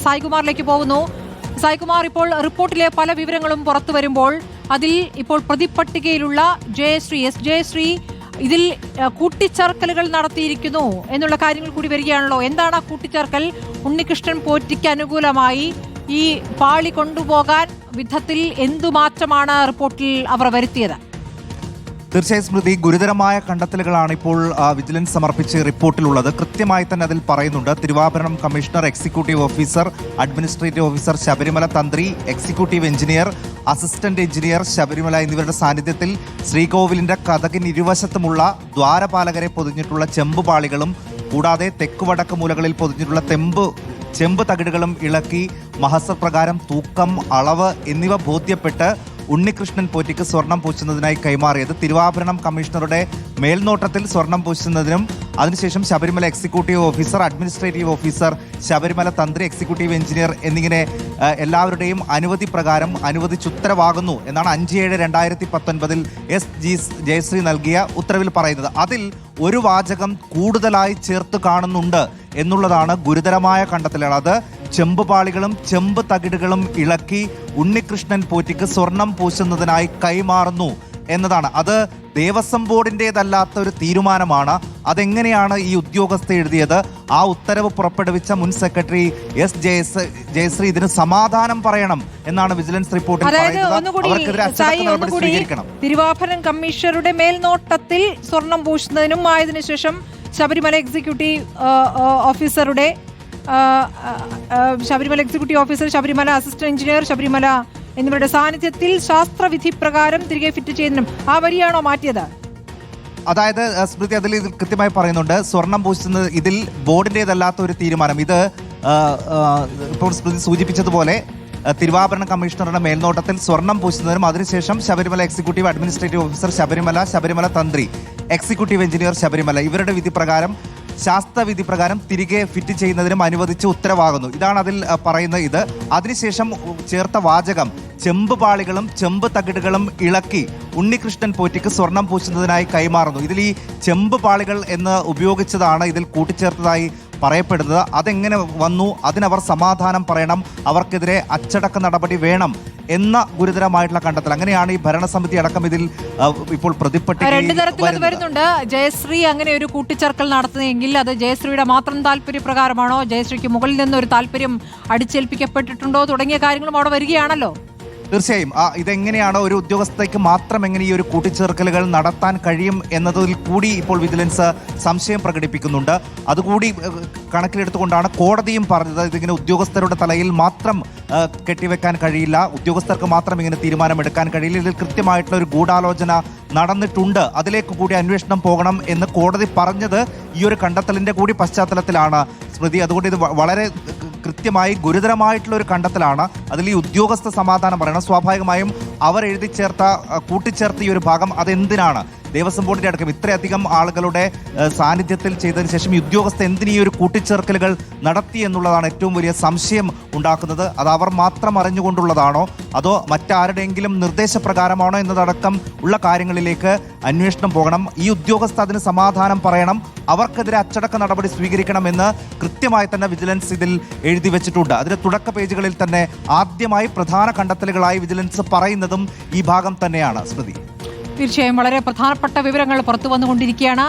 സായികുമാറിലേക്ക് പോകുന്നു. സായികുമാർ, ഇപ്പോൾ റിപ്പോർട്ടിലെ പല വിവരങ്ങളും പുറത്തു വരുമ്പോൾ അതിൽ ഇപ്പോൾ പ്രതിപട്ടികയിലുള്ള ജയശ്രീ ഇതിൽ കൂട്ടിച്ചേർക്കലുകൾ നടത്തിയിരിക്കുന്നു എന്നുള്ള കാര്യങ്ങൾ കൂടി വരികയാണല്ലോ. എന്താണ് ആ കൂട്ടിച്ചേർക്കൽ? ഉണ്ണികൃഷ്ണൻ പോറ്റിക്ക് അനുകൂലമായി ഈ പാളി കൊണ്ടുപോകാൻ വിധത്തിൽ എന്തു മാറ്റമാണ് റിപ്പോർട്ടിൽ അവർ വരുത്തിയത്? തീർച്ചയായും സ്മൃതി, ഗുരുതരമായ കണ്ടെത്തലുകളാണ് ഇപ്പോൾ വിജിലൻസ് സമർപ്പിച്ച റിപ്പോർട്ടിലുള്ളത്. കൃത്യമായി തന്നെ അതിൽ പറയുന്നുണ്ട്, Thiruvabharanam commissioner, executive officer, administrative officer Sabarimala തന്ത്രി, executive engineer, assistant engineer Sabarimala എന്നിവരുടെ സാന്നിധ്യത്തിൽ ശ്രീകോവിലിന്റെ കതകിന് ഇരുവശത്തുമുള്ള ദ്വാരപാലകരെ പൊതിഞ്ഞിട്ടുള്ള ചെമ്പുപാളികളും കൂടാതെ തെക്കുവടക്ക് മൂലകളിൽ പൊതിഞ്ഞിട്ടുള്ള ചെമ്പ് തകിടുകളും ഇളക്കി മഹസപ്രകാരം തൂക്കം, അളവ് എന്നിവ ബോധ്യപ്പെട്ട് ഉണ്ണികൃഷ്ണൻ പോറ്റിക്ക് സ്വർണം പൂശുന്നതിനായി കൈമാറിയത്. തിരുവാഭരണം കമ്മീഷണറുടെ മേൽനോട്ടത്തിൽ സ്വർണം പൂശുന്നതിനും അതിനുശേഷം Sabarimala executive officer, administrative officer, Sabarimala തന്ത്രി, എക്സിക്യൂട്ടീവ് എഞ്ചിനീയർ എന്നിങ്ങനെ എല്ലാവരുടെയും അനുമതി പ്രകാരം അനുവദിച്ചുത്തരവാകുന്നു എന്നാണ് 5/7/2019 ജയശ്രീ നൽകിയ ഉത്തരവിൽ പറയുന്നത്. അതിൽ ഒരു വാചകം കൂടുതലായി ചേർത്ത് കാണുന്നുണ്ട് എന്നുള്ളതാണ് ഗുരുതരമായ കണ്ടെത്തലുകൾ. അത് ചെമ്പുപാളികളും ചെമ്പ് തകിടുകളും ഇളക്കി ഉണ്ണികൃഷ്ണൻ പോറ്റിക്ക് സ്വർണം പൂശുന്നതിനായി കൈമാറുന്നു എന്നതാണ്. അത് ദേവസ്വം ബോർഡിൻ്റെതല്ലാത്ത ഒരു തീരുമാനമാണ്. അതെങ്ങനെയാണ് ഈ ഉദ്യോഗസ്ഥ എഴുതിയത്? ആ ഉത്തരവ് പുറപ്പെടുവിച്ച മുൻ സെക്രട്ടറി ജയശ്രീ ഇതിന് സമാധാനം പറയണം എന്നാണ് വിജിലൻസ് റിപ്പോർട്ടിൽ പറയുന്നത്. തിരുവാഭരണം കമ്മീഷണറുടെ മേൽനോട്ടത്തിൽ സ്വർണം പൂശുന്നതിനും ആയതിനു ശേഷം Sabarimala executive officer, Sabarimala assistant engineer, Sabarimala എന്നിവരുടെ സാന്നിധ്യത്തിൽ ശാസ്ത്രവിധി പ്രകാരം തിരികെ ഫിറ്റ് ചെയ്യുന്നതിനും ആ വരിയാണോ മാറ്റിയത്? അതായത് സ്മൃതി, അതിൽ കൃത്യമായി പറയുന്നുണ്ട്, സ്വർണം പൂശുന്നത് ഇതിൽ ബോർഡിൻ്റെതല്ലാത്ത ഒരു തീരുമാനം. ഇത് ഇപ്പോൾ സ്മൃതി സൂചിപ്പിച്ചതുപോലെ തിരുവാഭരണ കമ്മീഷണറുടെ മേൽനോട്ടത്തിൽ സ്വർണം പൂശുന്നതിനും അതിനുശേഷം Sabarimala executive administrative officer Sabarimala തന്ത്രി, എക്സിക്യൂട്ടീവ് എഞ്ചിനീയർ ശബരിമല ഇവരുടെ വിധി പ്രകാരം, ശാസ്ത്രവിധി പ്രകാരം തിരികെ ഫിറ്റ് ചെയ്യുന്നതിനും അനുവദിച്ച് ഉത്തരവാകുന്നു. ഇതാണ് അതിൽ പറയുന്ന ഇത്. അതിനുശേഷം ചേർത്ത വാചകം, ചെമ്പുപാളികളും ചെമ്പ് തകിടുകളും ഇളക്കി ഉണ്ണികൃഷ്ണൻ പോറ്റിക്ക് സ്വർണം പൂശുന്നതിനായി കൈമാറുന്നു. ഇതിൽ ഈ ചെമ്പുപാളികൾ എന്ന് ഉപയോഗിച്ചതാണ് ഇതിൽ കൂട്ടിച്ചേർത്തതായി പറയപ്പെടുന്നത്. അതെങ്ങനെ വന്നു? അതിനവർ സമാധാനം പറയണം, അവർക്കെതിരെ അച്ചടക്ക നടപടി വേണം എന്ന ഗുരുതരമായിട്ടുള്ള കണ്ടെത്തൽ. അങ്ങനെയാണ് ഈ ഭരണസമിതി അടക്കം ഇതിൽ ഇപ്പോൾ പ്രതിപട്ടിക രണ്ട് തരത്തിൽ വരുന്നുണ്ട്. ജയശ്രീ അങ്ങനെ ഒരു കൂട്ടിച്ചേർക്കൽ നടത്തുന്നെങ്കിൽ അത് ജയശ്രീയുടെ മാത്രം താല്പര്യപ്രകാരമാണോ? ജയശ്രീക്ക് മുകളിൽ നിന്ന് ഒരു താല്പര്യം അടിച്ചേൽപ്പിക്കപ്പെട്ടിട്ടുണ്ടോ? തുടങ്ങിയ കാര്യങ്ങളും അവിടെ വരികയാണല്ലോ. തീർച്ചയായും ഇതെങ്ങനെയാണ് ഒരു ഉദ്യോഗസ്ഥയ്ക്ക് മാത്രം എങ്ങനെ ഈ ഒരു കൂട്ടിച്ചേർക്കലുകൾ നടത്താൻ കഴിയും എന്നതിൽ കൂടി ഇപ്പോൾ വിജിലൻസ് സംശയം പ്രകടിപ്പിക്കുന്നുണ്ട്. അതുകൂടി കണക്കിലെടുത്തുകൊണ്ടാണ് കോടതിയും പറഞ്ഞത്, ഇതിങ്ങനെ ഉദ്യോഗസ്ഥരുടെ തലയിൽ മാത്രം കെട്ടിവെക്കാൻ കഴിയില്ല, ഉദ്യോഗസ്ഥർക്ക് മാത്രം ഇങ്ങനെ തീരുമാനമെടുക്കാൻ കഴിയില്ല, ഇതിൽ കൃത്യമായിട്ടുള്ള ഒരു ഗൂഢാലോചന നടന്നിട്ടുണ്ട്, അതിലേക്ക് കൂടി അന്വേഷണം പോകണം എന്ന് കോടതി പറഞ്ഞത് ഈ ഒരു കണ്ടെത്തലിൻ്റെ കൂടി പശ്ചാത്തലത്തിലാണ് സ്മൃതി. അതുകൊണ്ട് ഇത് വളരെ കൃത്യമായി ഗുരുതരമായിട്ടുള്ള ഒരു കണ്ടെത്തലാണ്. അതിൽ ഈ ഉദ്യോഗസ്ഥ സമാധാനം പറയണം. സ്വാഭാവികമായും അവർ കൂട്ടിച്ചേർത്ത ഈ ഒരു ഭാഗം അതെന്തിനാണ്? ദേവസ്വം ബോർഡിൻ്റെ അടക്കം ഇത്രയധികം ആളുകളുടെ സാന്നിധ്യത്തിൽ ചെയ്തതിന് ശേഷം ഈ ഉദ്യോഗസ്ഥ എന്തിനീ ഒരു കൂട്ടിച്ചേർക്കലുകൾ നടത്തി എന്നുള്ളതാണ് ഏറ്റവും വലിയ സംശയം ഉണ്ടാക്കുന്നത്. അത് അവർ മാത്രം അറിഞ്ഞുകൊണ്ടുള്ളതാണോ അതോ മറ്റാരുടെയെങ്കിലും നിർദ്ദേശപ്രകാരമാണോ എന്നതടക്കം ഉള്ള കാര്യങ്ങളിലേക്ക് അന്വേഷണം പോകണം. ഈ ഉദ്യോഗസ്ഥ അതിന് സമാധാനം പറയണം, അവർക്കെതിരെ അച്ചടക്ക നടപടി സ്വീകരിക്കണമെന്ന് കൃത്യമായി തന്നെ വിജിലൻസ് ഇതിൽ എഴുതി വെച്ചിട്ടുണ്ട്. അതിന്റെ തുടക്ക പേജുകളിൽ തന്നെ ആദ്യമായി പ്രധാന കണ്ടെത്തലുകളായി വിജിലൻസ് പറയുന്നതും ഈ ഭാഗം തന്നെയാണ്. സ്മൃതി, തീർച്ചയായും വളരെ പ്രധാനപ്പെട്ട വിവരങ്ങൾ പുറത്തു വന്നുകൊണ്ടിരിക്കുകയാണ്.